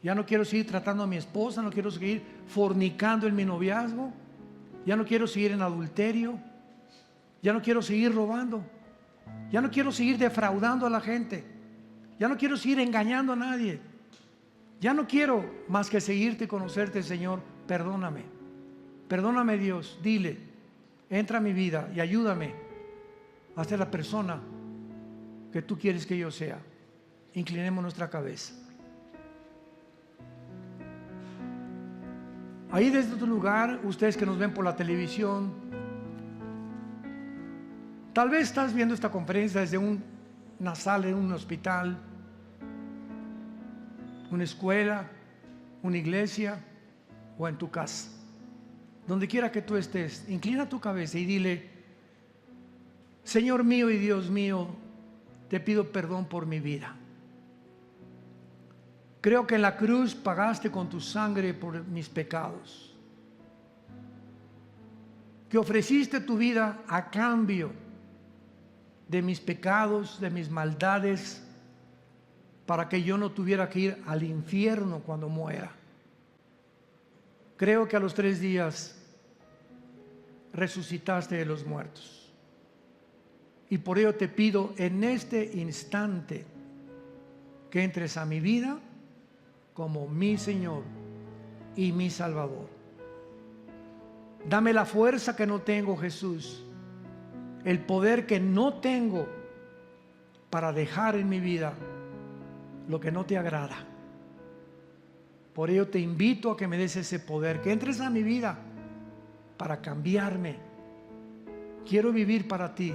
ya no quiero seguir tratando a mi esposa, no quiero seguir fornicando en mi noviazgo, ya no quiero seguir en adulterio, ya no quiero seguir robando, ya no quiero seguir defraudando a la gente, ya no quiero seguir engañando a nadie, ya no quiero más que seguirte y conocerte? Señor, perdóname, perdóname, Dios. Dile: entra a mi vida y ayúdame a ser la persona que tú quieres que yo sea. Inclinemos nuestra cabeza. Ahí desde tu lugar, ustedes que nos ven por la televisión, tal vez estás viendo esta conferencia desde una sala en un hospital, una escuela, una iglesia o en tu casa. Donde quiera que tú estés, inclina tu cabeza y dile: Señor mío y Dios mío, te pido perdón por mi vida. Creo que en la cruz pagaste con tu sangre por mis pecados, que ofreciste tu vida a cambio de mis pecados, de mis maldades, para que yo no tuviera que ir al infierno cuando muera. Creo que a los 3 días resucitaste de los muertos, y por ello te pido en este instante que entres a mi vida como mi Señor y mi Salvador. Dame la fuerza que no tengo, Jesús, el poder que no tengo para dejar en mi vida lo que no te agrada. Por ello te invito a que me des ese poder, que entres a mi vida para cambiarme. Quiero vivir para ti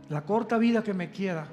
la corta vida que me queda,